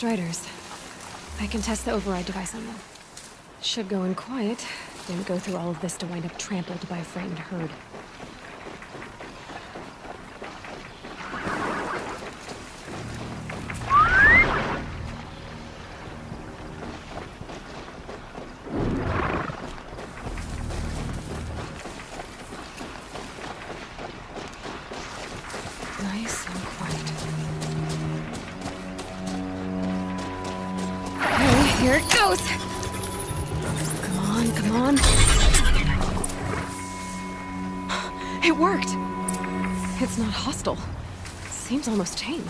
Striders. I can test the override device on them. Should go in quiet. Didn't go through all of this to wind up trampled by a frightened herd. Nice and quiet. Okay, here it goes! Come on, come on. It worked! It's not hostile. Seems almost tame.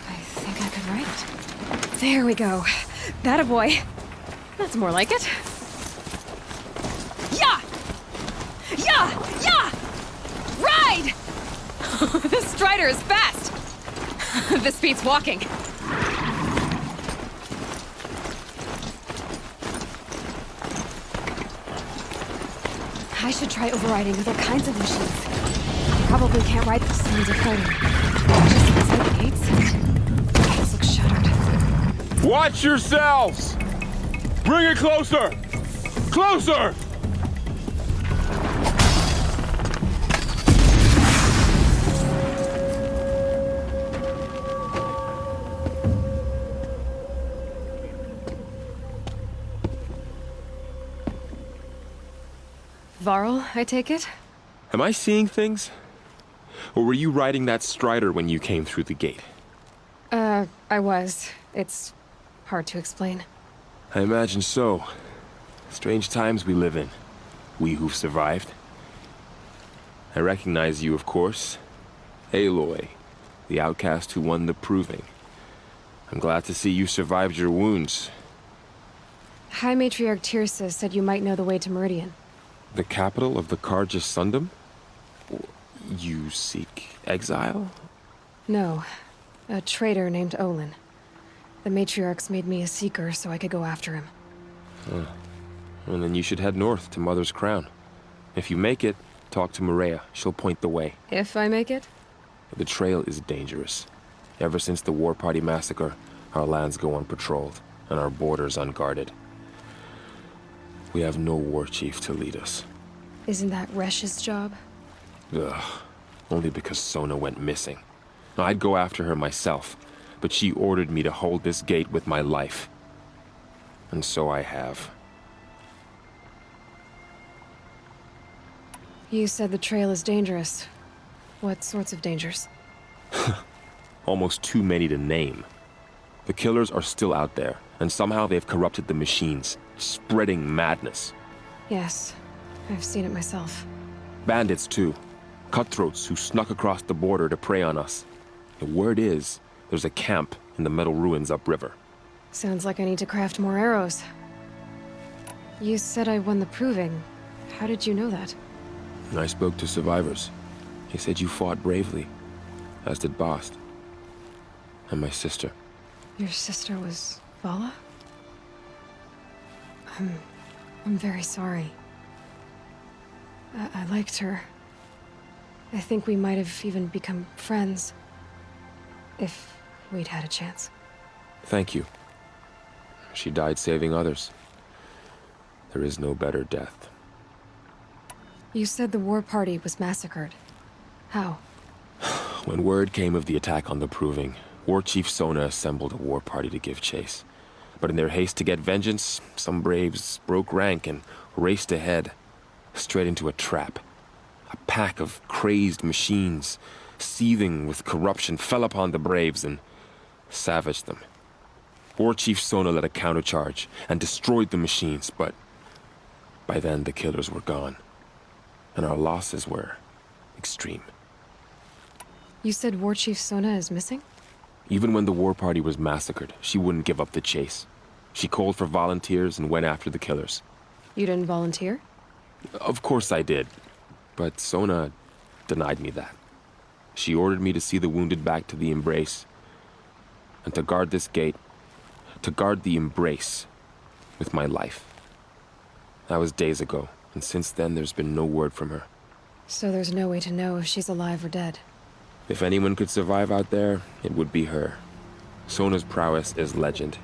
I think I could ride it. There we go. That a boy. That's more like it. Yeah! Yeah! Yeah! Ride! This Strider is fast! This beats walking. I should try overriding with all kinds of machines. Probably can't ride the sounds of fighting. Just outside the gates. This looks shuttered. Watch yourselves! Bring it closer! Closer! Varl, I take it? Am I seeing things? Or were you riding that Strider when you came through the gate? I was. It's hard to explain. I imagine so. Strange times we live in. We who've survived. I recognize you, of course. Aloy, the outcast who won the Proving. I'm glad to see you survived your wounds. High Matriarch Tirsa said you might know the way to Meridian. The capital of the Carja Sundom? You seek exile? No. A traitor named Olin. The Matriarchs made me a seeker so I could go after him. Well, then you should head north to Mother's Crown. If you make it, talk to Maria. She'll point the way. If I make it? The trail is dangerous. Ever since the War Party massacre, our lands go unpatrolled, and our borders unguarded. We have no war chief to lead us. Isn't that Resh's job? Ugh. Only because Sona went missing. I'd go after her myself, but she ordered me to hold this gate with my life. And so I have. You said the trail is dangerous. What sorts of dangers? Almost too many to name. The killers are still out there, and somehow they've corrupted the machines, spreading madness. Yes, I've seen it myself. Bandits, too. Cutthroats who snuck across the border to prey on us. The word is, there's a camp in the metal ruins upriver. Sounds like I need to craft more arrows. You said I won the Proving. How did you know that? I spoke to survivors. He said you fought bravely, as did Bast. And my sister. Your sister was Vala? I'm very sorry. I liked her. I think we might have even become friends. If we'd had a chance. Thank you. She died saving others. There is no better death. You said the war party was massacred. How? When word came of the attack on the Proving, War Chief Sona assembled a war party to give chase. But in their haste to get vengeance, some braves broke rank and raced ahead, straight into a trap. A pack of crazed machines, seething with corruption, fell upon the braves and savaged them. War Chief Sona led a countercharge and destroyed the machines, but by then the killers were gone, and our losses were extreme. You said War Chief Sona is missing? Even when the war party was massacred, she wouldn't give up the chase. She called for volunteers and went after the killers. You didn't volunteer? Of course I did, but Sona denied me that. She ordered me to see the wounded back to the Embrace, and to guard this gate, to guard the Embrace with my life. That was days ago, and since then there's been no word from her. So there's no way to know if she's alive or dead. If anyone could survive out there, it would be her. Sona's prowess is legend,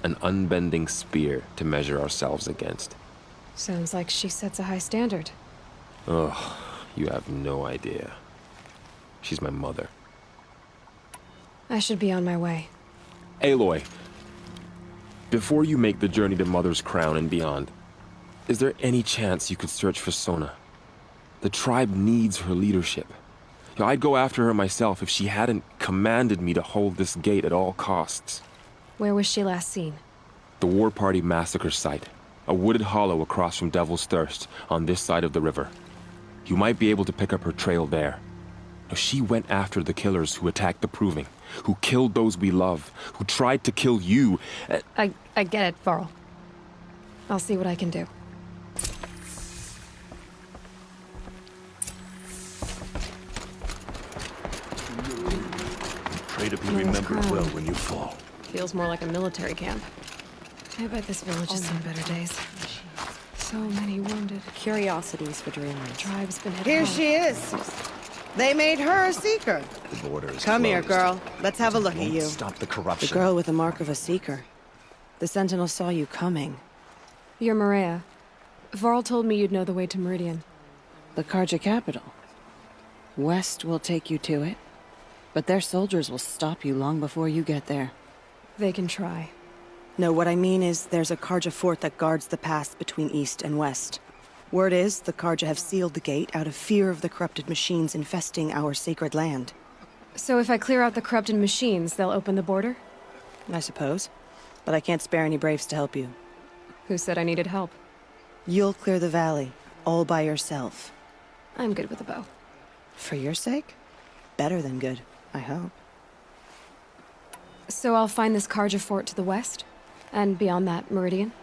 an unbending spear to measure ourselves against. Sounds like she sets a high standard. Ugh, you have no idea. She's my mother. I should be on my way. Aloy, before you make the journey to Mother's Crown and beyond, is there any chance you could search for Sona? The tribe needs her leadership. I'd go after her myself if she hadn't commanded me to hold this gate at all costs. Where was she last seen? The War Party massacre site. A wooded hollow across from Devil's Thirst, on this side of the river. You might be able to pick up her trail there. She went after the killers who attacked the Proving, who killed those we love, who tried to kill you. I get it, Varl. I'll see what I can do. Pray to be Mother's remembered Crown. well when you fall. Feels more like a military camp. I bet this village has seen better days. So many wounded. Curiosities for dreamers. Tribe's been hit Here hard. she is. They made her a seeker. The border is Come here, closed. girl. Let's have a look at Won't you. Stop the The corruption. girl with the mark of a seeker. The Sentinel saw you coming. You're Maria. Varl told me you'd know the way to Meridian. The Karja capital. West will take you to it, but their soldiers will stop you long before you get there. They can try. No, what I mean is there's a Karja fort that guards the pass between east and west. Word is the Karja have sealed the gate out of fear of the corrupted machines infesting our sacred land. So if I clear out the corrupted machines, they'll open the border? I suppose. But I can't spare any braves to help you. Who said I needed help? You'll clear the valley, all by yourself. I'm good with a bow. For your sake? Better than good, I hope. So I'll find this Karja fort to the west? And beyond that, Meridian?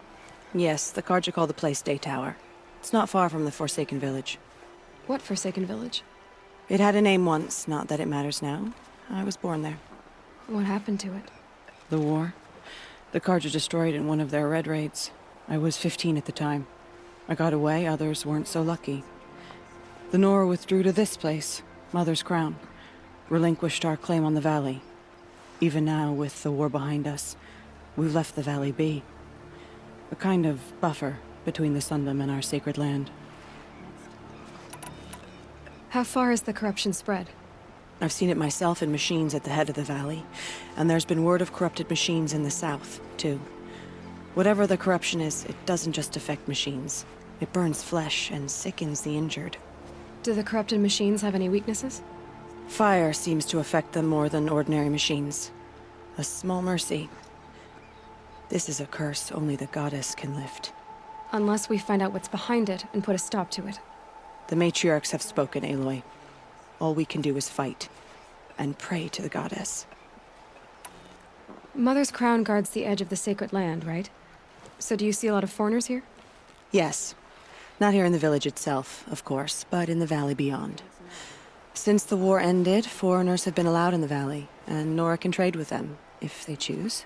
Yes, the Karja call the place Day Tower. It's not far from the Forsaken Village. What Forsaken Village? It had a name once, not that it matters now. I was born there. What happened to it? The war. The Karja destroyed it in one of their red raids. I was 15 at the time. I got away, others weren't so lucky. The Nora withdrew to this place, Mother's Crown. Relinquished our claim on the valley. Even now, with the war behind us, we've left the valley be. A kind of buffer between the Sundom and our sacred land. How far has the corruption spread? I've seen it myself in machines at the head of the valley, and there's been word of corrupted machines in the south, too. Whatever the corruption is, it doesn't just affect machines. It burns flesh and sickens the injured. Do the corrupted machines have any weaknesses? Fire seems to affect them more than ordinary machines. A small mercy. This is a curse only the goddess can lift. Unless we find out what's behind it and put a stop to it. The matriarchs have spoken, Aloy. All we can do is fight, and pray to the goddess. Mother's Crown guards the edge of the sacred land, right? So do you see a lot of foreigners here? Yes. Not here in the village itself, of course, but in the valley beyond. Since the war ended, foreigners have been allowed in the valley, and Nora can trade with them, if they choose.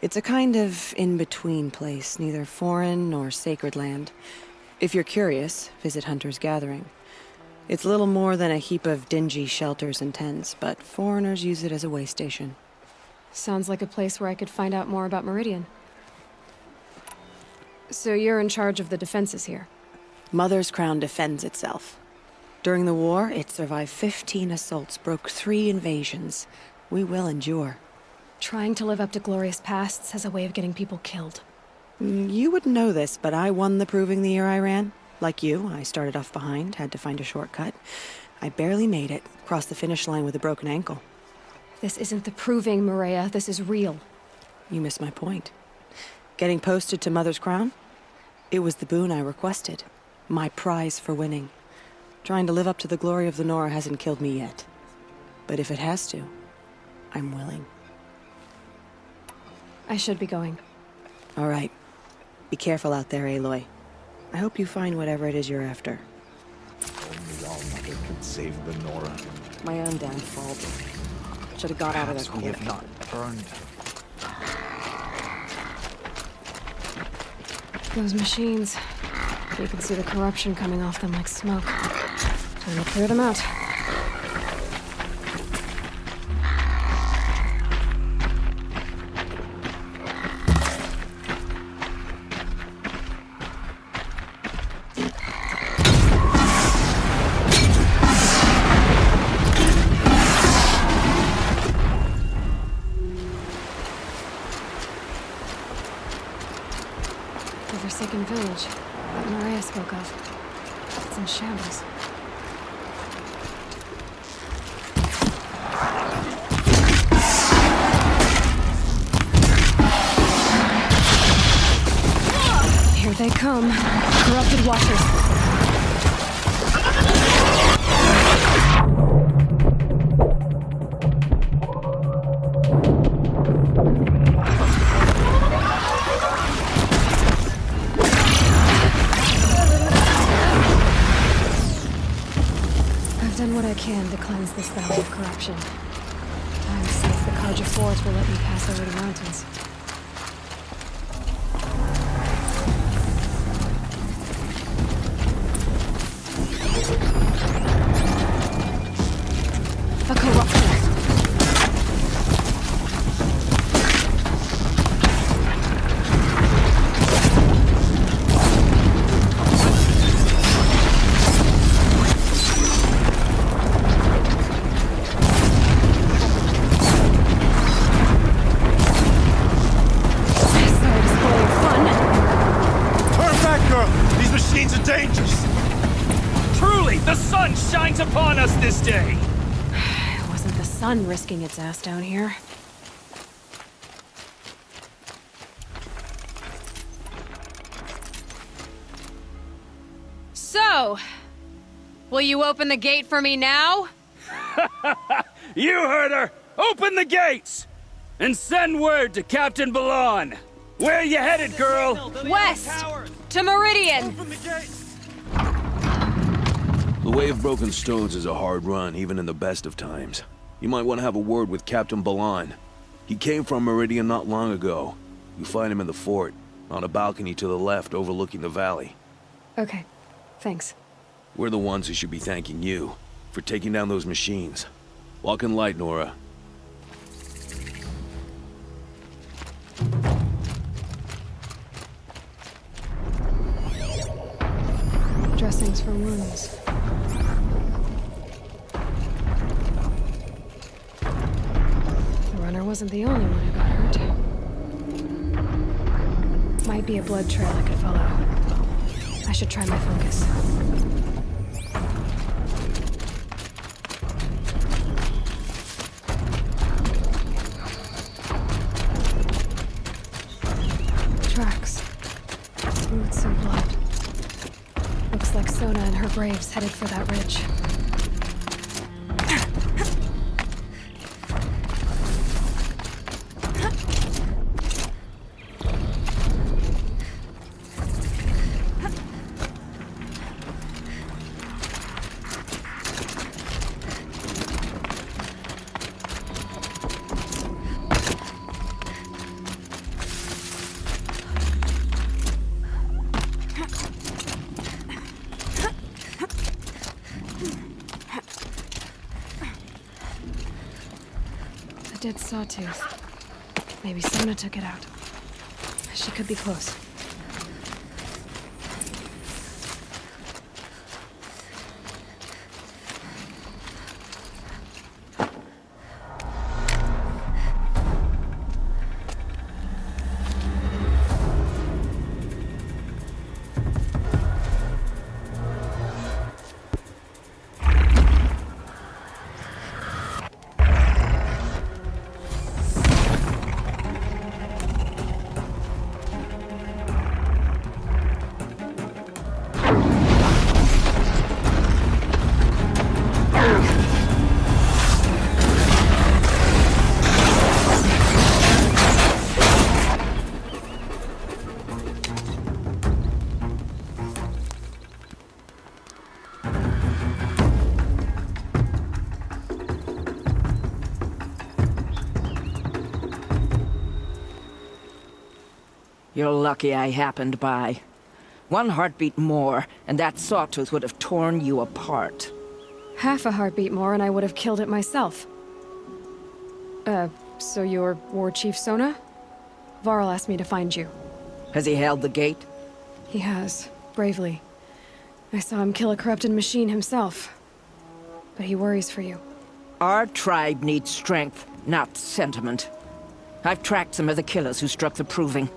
It's a kind of in-between place, neither foreign nor sacred land. If you're curious, visit Hunter's Gathering. It's little more than a heap of dingy shelters and tents, but foreigners use it as a way station. Sounds like a place where I could find out more about Meridian. So you're in charge of the defenses here? Mother's Crown defends itself. During the war, it survived 15 assaults, broke 3 invasions. We will endure. Trying to live up to glorious pasts has a way of getting people killed. You wouldn't know this, but I won the Proving the year I ran. Like you, I started off behind, had to find a shortcut. I barely made it, crossed the finish line with a broken ankle. This isn't the Proving, Maria. This is real. You missed my point. Getting posted to Mother's Crown? It was the boon I requested. My prize for winning. Trying to live up to the glory of the Nora hasn't killed me yet. But if it has to, I'm willing. I should be going. All right. Be careful out there, Aloy. I hope you find whatever it is you're after. Only All-Mother can save the Nora. My own downfall. Should have got out of Perhaps there we quick. have not burned. Those machines. You can see the corruption coming off them like smoke. Time to clear them out. village that Maria spoke of. It's in shambles. Here they come. Corrupted Watchers. I've done what I can to cleanse this valley of corruption. Time to see if the Carja Force will let me pass over the mountains. A corruptor. Truly, the sun shines upon us this day! It wasn't the sun risking its ass down here. So, will you open the gate for me now? You heard her! Open the gates! And send word to Captain Balan! Where you headed, girl? West! To Meridian! The Way of Broken Stones is a hard run, even in the best of times. You might want to have a word with Captain Balan. He came from Meridian not long ago. You find him in the fort, on a balcony to the left overlooking the valley. Okay, thanks. We're the ones who should be thanking you for taking down those machines. Walk in light, Nora. Dressings for wounds. The runner wasn't the only one who got hurt. Might be a blood trail I could follow. I should try my focus. Tracks. Roots and blood. Looks like Sona and her braves headed for that ridge. A dead sawtooth. Maybe Sona took it out. She could be close. You're lucky I happened by. One heartbeat more, and that sawtooth would have torn you apart. Half a heartbeat more and I would have killed it myself. So you're War Chief Sona? Varl asked me to find you. Has he held the gate? He has, bravely. I saw him kill a corrupted machine himself. But he worries for you. Our tribe needs strength, not sentiment. I've tracked some of the killers who struck the Proving.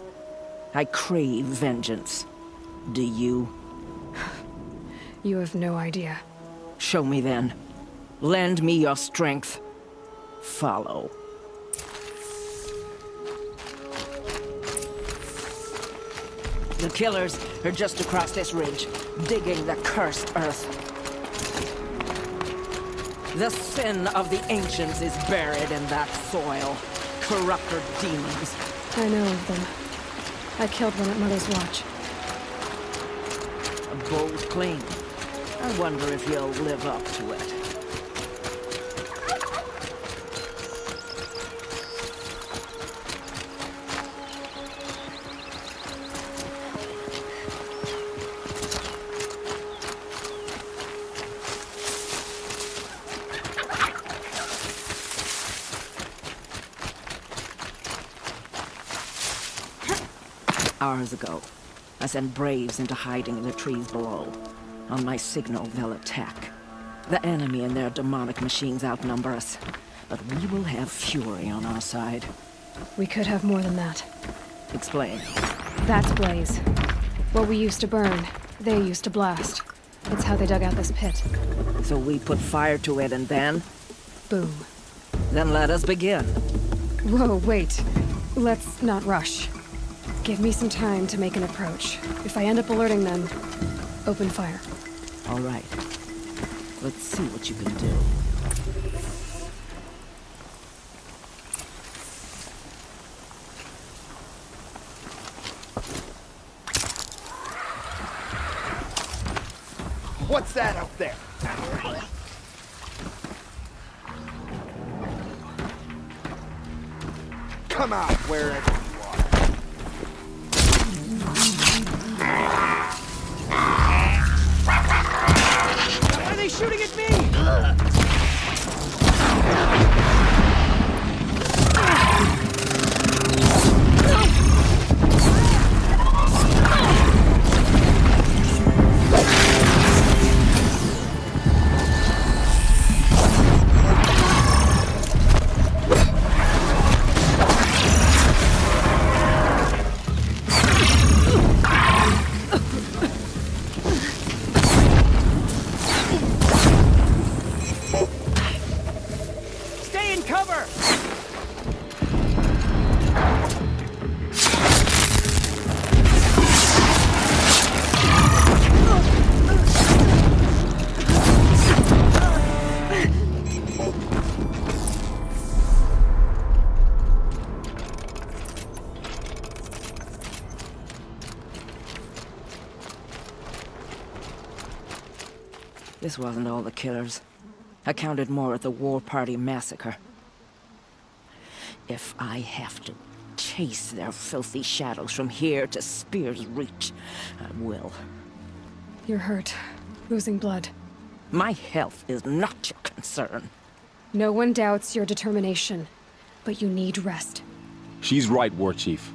I crave vengeance. Do you? You have no idea. Show me then. Lend me your strength. Follow. The killers are just across this ridge, digging the cursed earth. The sin of the ancients is buried in that soil. Corrupter demons. I know of them. I killed one at Mother's Watch. A bold claim. I wonder if you'll live up to it. Hours ago, I sent Braves into hiding in the trees below. On my signal, they'll attack. The enemy and their demonic machines outnumber us, but we will have fury on our side. We could have more than that. Explain. That's Blaze. What we used to burn, they used to blast. It's how they dug out this pit. So we put fire to it and then? Boom. Then let us begin. Whoa, wait. Let's not rush. Give me some time to make an approach. If I end up alerting them, open fire. All right. Let's see what you can do. What's that up there? Come out wherever you are. Are they shooting at me? Stay in cover! This wasn't all the killers. I counted more at the War Party massacre. If I have to chase their filthy shadows from here to Spear's Reach, I will. You're hurt. Losing blood. My health is not your concern. No one doubts your determination, but you need rest. She's right, War Chief.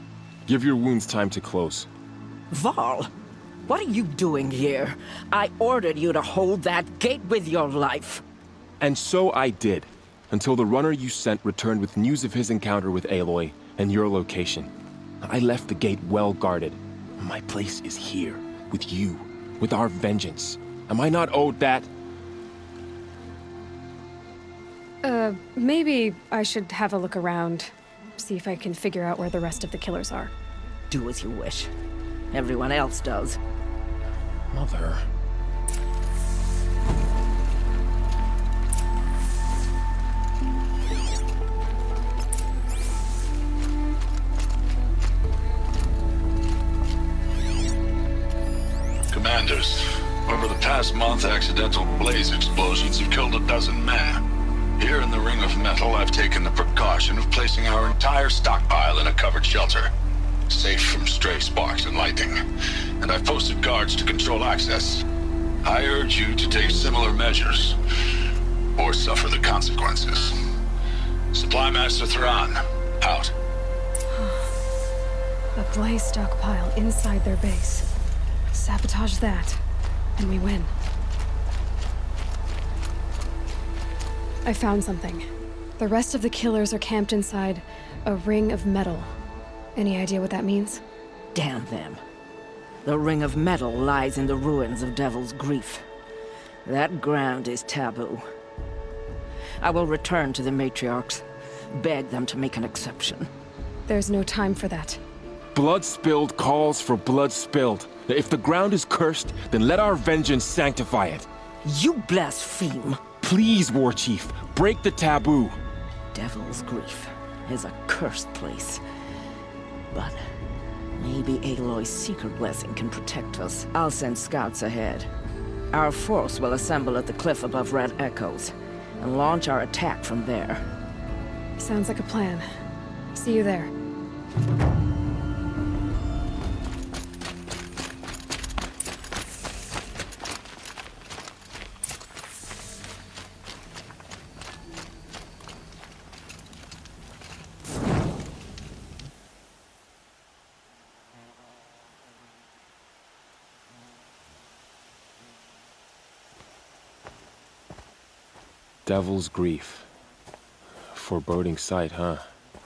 Give your wounds time to close. Varl, what are you doing here? I ordered you to hold that gate with your life. And so I did, until the runner you sent returned with news of his encounter with Aloy and your location. I left the gate well guarded. My place is here, with you, with our vengeance. Am I not owed that? Maybe I should have a look around. See if I can figure out where the rest of the killers are. Do as you wish. Everyone else does. Mother. Commanders, over the past month, accidental blaze explosions have killed 12 men. Here in the Ring of Metal, I've taken the precaution of placing our entire stockpile in a covered shelter, safe from stray sparks and lightning, and I've posted guards to control access. I urge you to take similar measures, or suffer the consequences. Supply Master Thrawn, out. A Blaze stockpile inside their base. Sabotage that, and we win. I found something. The rest of the killers are camped inside a ring of metal. Any idea what that means? Damn them. The Ring of Metal lies in the ruins of Devil's Grief. That ground is taboo. I will return to the matriarchs, beg them to make an exception. There's no time for that. Blood spilled calls for blood spilled. If the ground is cursed, then let our vengeance sanctify it. You blaspheme! Please, War Chief, break the taboo. Devil's Grief is a cursed place. But maybe Aloy's secret blessing can protect us. I'll send scouts ahead. Our force will assemble at the cliff above Red Echoes, and launch our attack from there. Sounds like a plan. See you there. Devil's Grief. Foreboding sight, huh?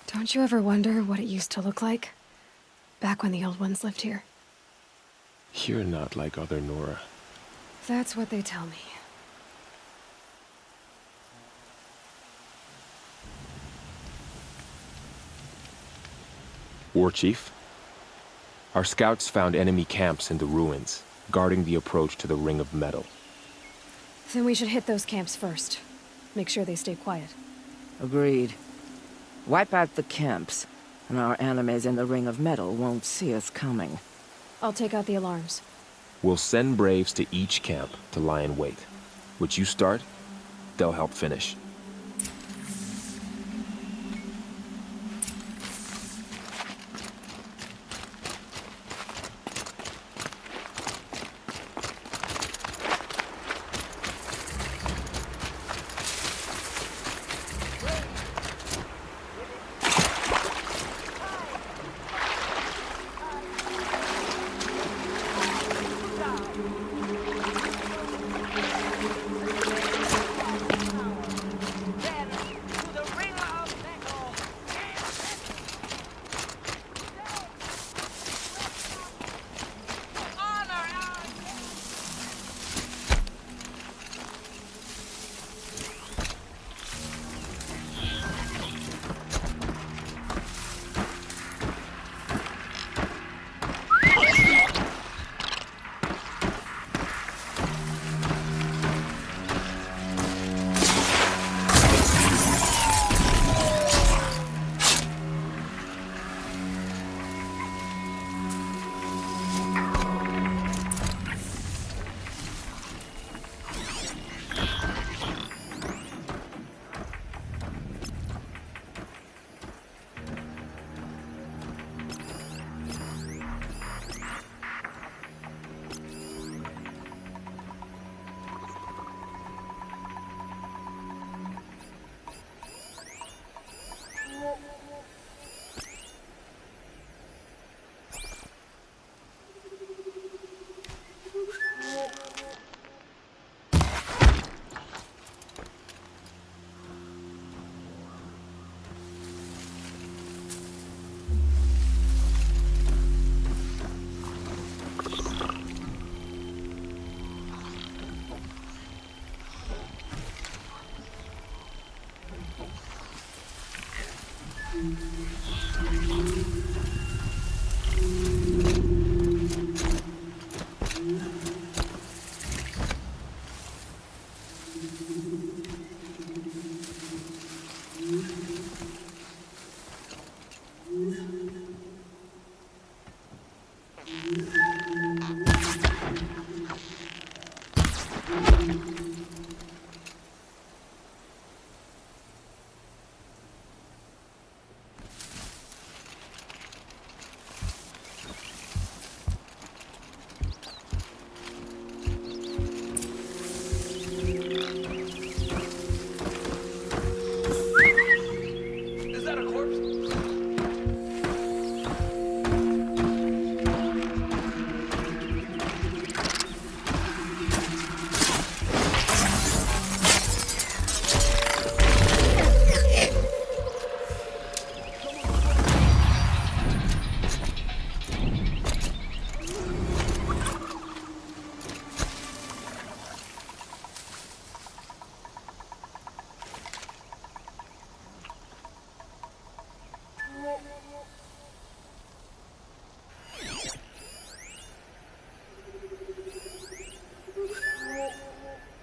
Don't you ever wonder what it used to look like? Back when the old ones lived here. You're not like other Nora. That's what they tell me. War Chief? Our scouts found enemy camps in the ruins, guarding the approach to the Ring of Metal. Then we should hit those camps first. Make sure they stay quiet. Agreed. Wipe out the camps, and our enemies in the Ring of Metal won't see us coming. I'll take out the alarms. We'll send Braves to each camp to lie in wait. What you start, they'll help finish.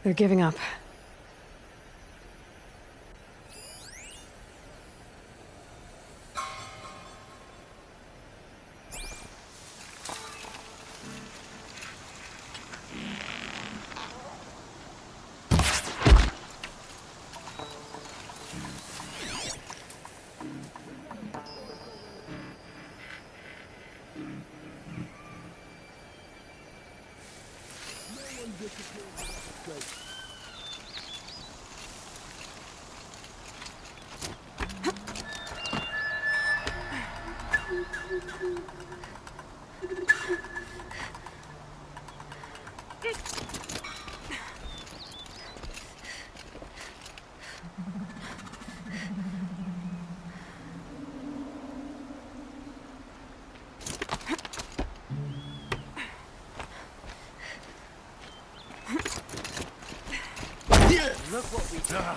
They're giving up.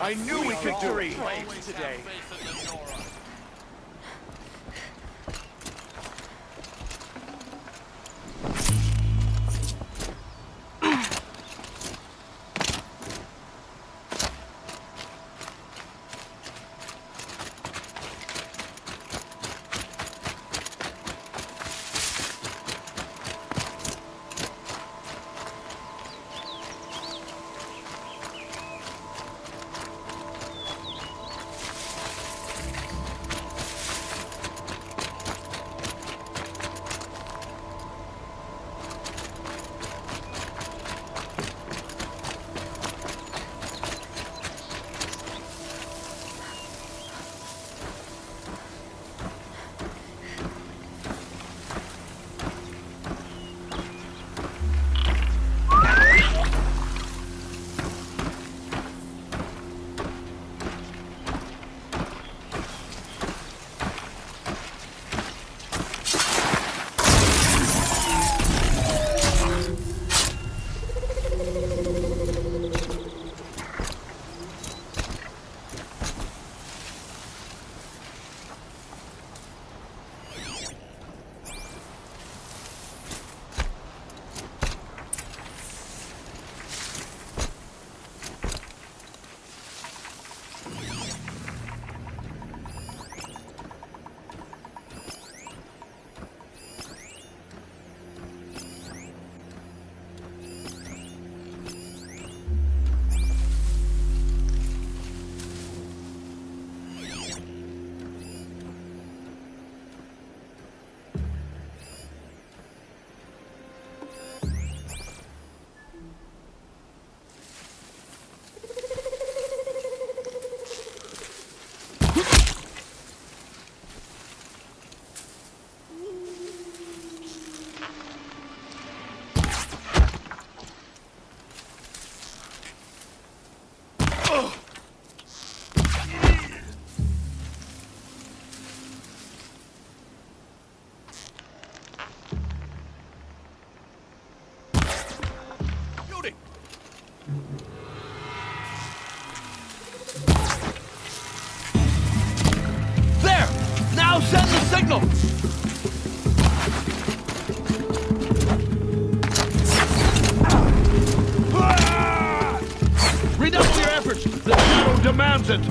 I knew we could do it today. Now send the signal! Redouble your efforts! The shadow demands it!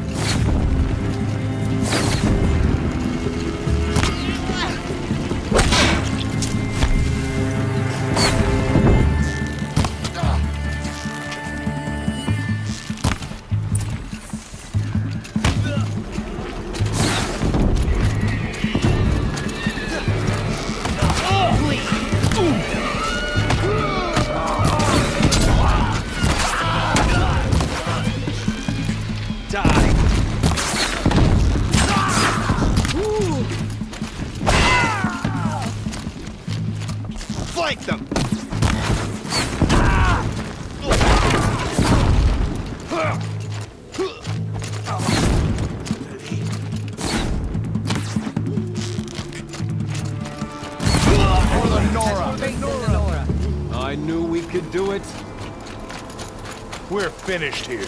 Flank them! For the Nora! I knew we could do it. We're finished here.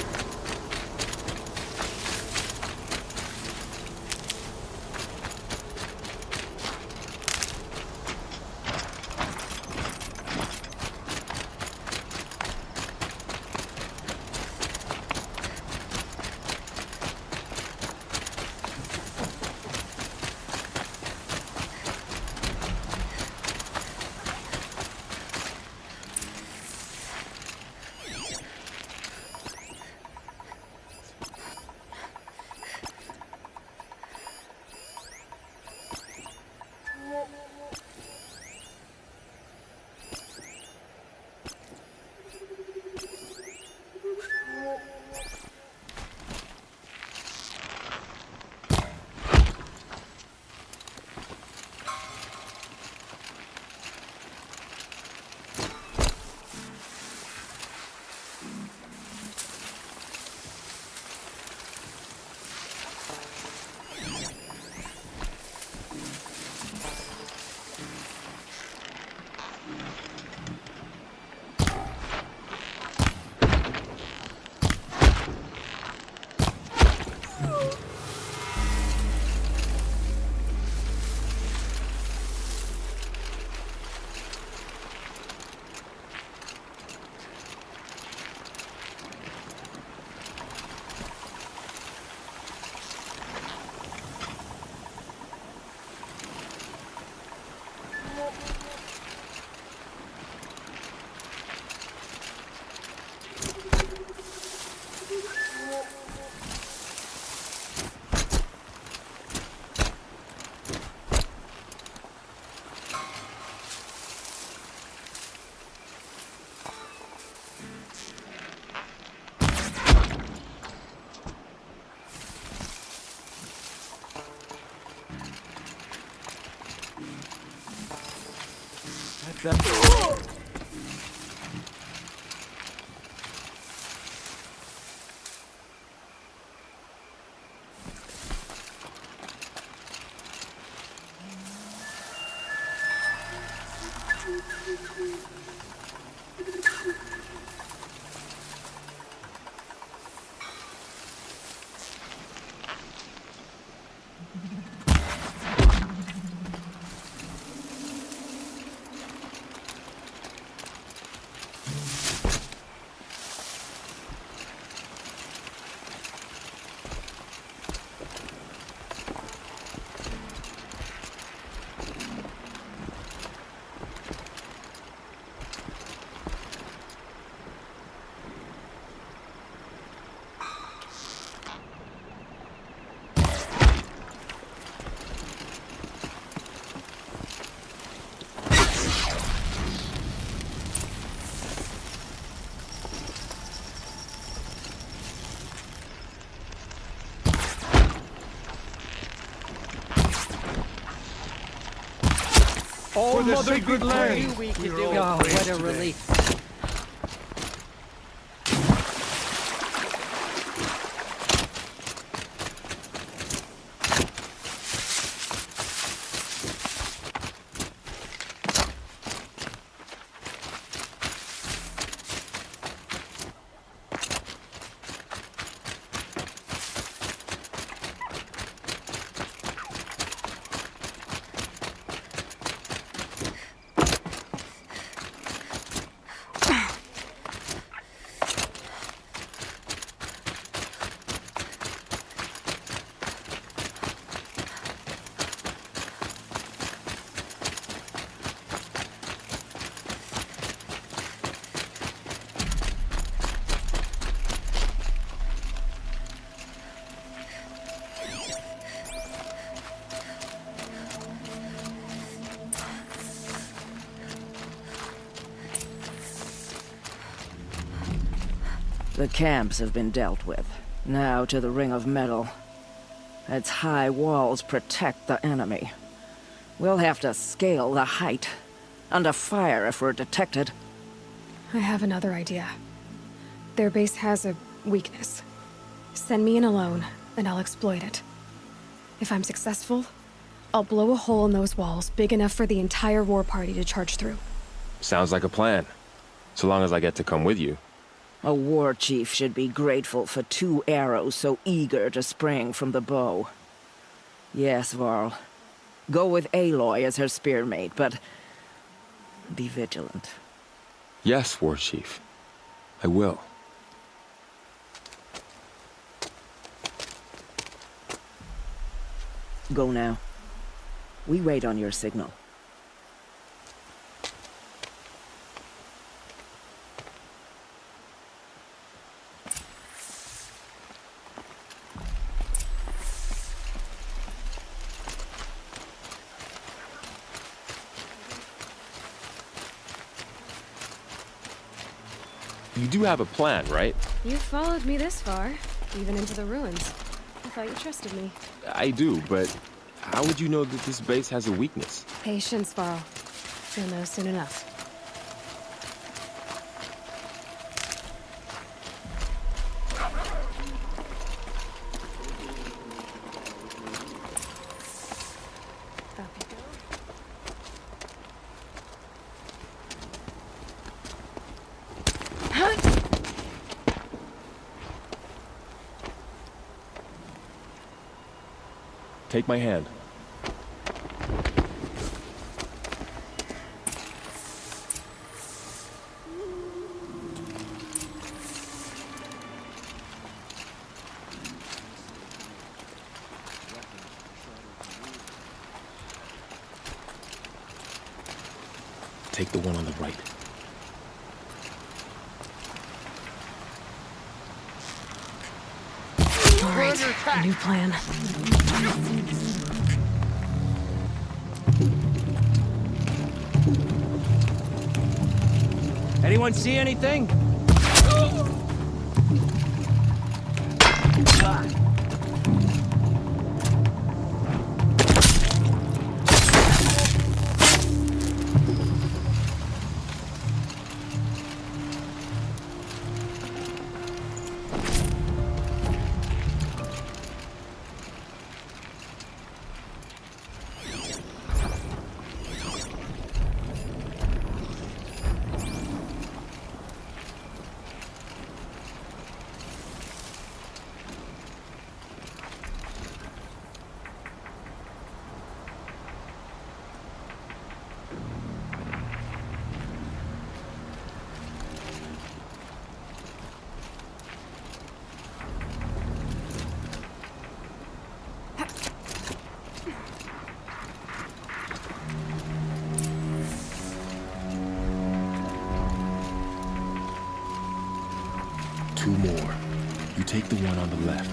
Oh, mother good land! Oh, what a relief. The camps have been dealt with. Now to the Ring of Metal. Its high walls protect the enemy. We'll have to scale the height. Under fire if we're detected. I have another idea. Their base has a weakness. Send me in alone, and I'll exploit it. If I'm successful, I'll blow a hole in those walls big enough for the entire war party to charge through. Sounds like a plan. So long as I get to come with you. A war chief should be grateful for 2 arrows so eager to spring from the bow. Yes, Varl. Go with Aloy as her spearmate, but be vigilant. Yes, War Chief. I will. Go now. We wait on your signal. You do have a plan, right? You followed me this far, even into the ruins. I thought you trusted me. I do, but how would you know that this base has a weakness? Patience, Varl. You'll know soon enough. Up you go. Take my hand. Take the one on the right. All right, new plan. Anyone see anything? 2 more. You take the one on the left.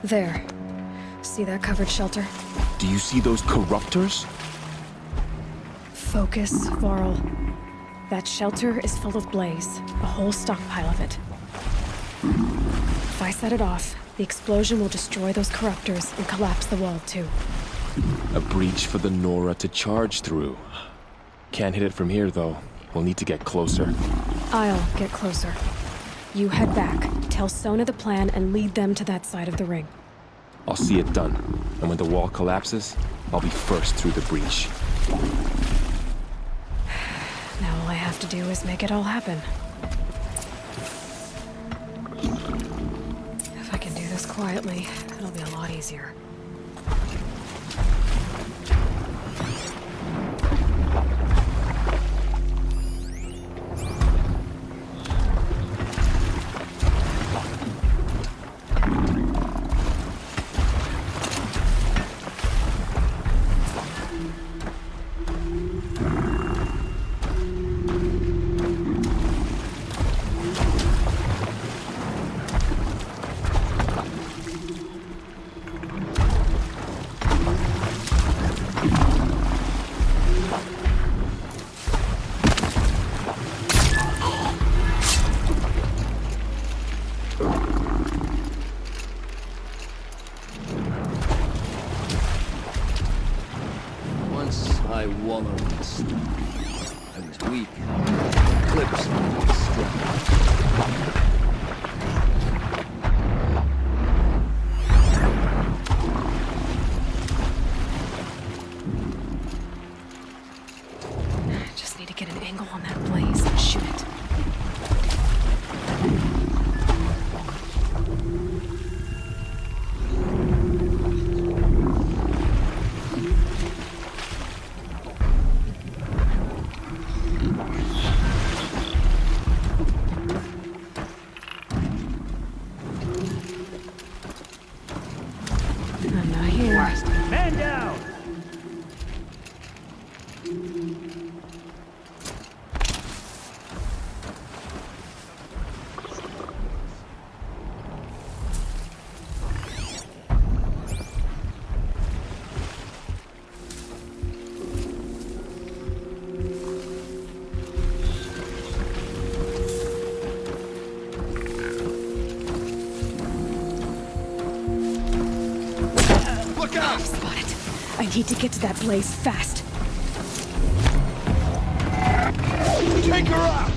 There. See that covered shelter? Do you see those corruptors? Focus, Varl. That shelter is full of blaze. A whole stockpile of it. If I set it off, the explosion will destroy those corruptors and collapse the wall, too. A breach for the Nora to charge through. Can't hit it from here, though. We'll need to get closer. I'll get closer. You head back, tell Sona the plan, and lead them to that side of the ring. I'll see it done. And when the wall collapses, I'll be first through the breach. Now all I have to do is make it all happen. If I can do this quietly, it'll be a lot easier. I wallowed in stuff. I was weak. Clips strong. Just need to get an angle on that blaze and shoot it. I'm not here. Man down! Spot it. I need to get to that blaze fast. Take her out!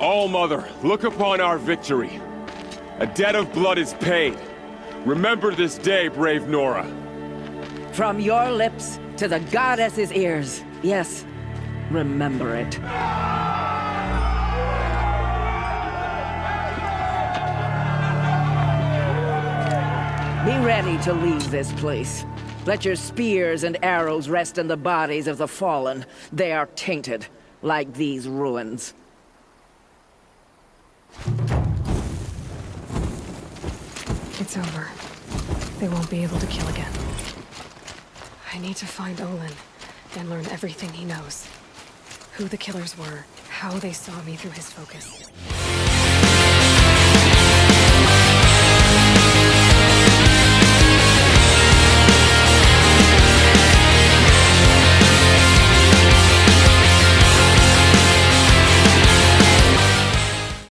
All-Mother, look upon our victory. A debt of blood is paid. Remember this day, brave Nora. From your lips to the goddess's ears. Yes, remember it. Be ready to leave this place. Let your spears and arrows rest in the bodies of the fallen. They are tainted, like these ruins. It's over. They won't be able to kill again. I need to find Olin and learn everything he knows. Who the killers were, how they saw me through his focus.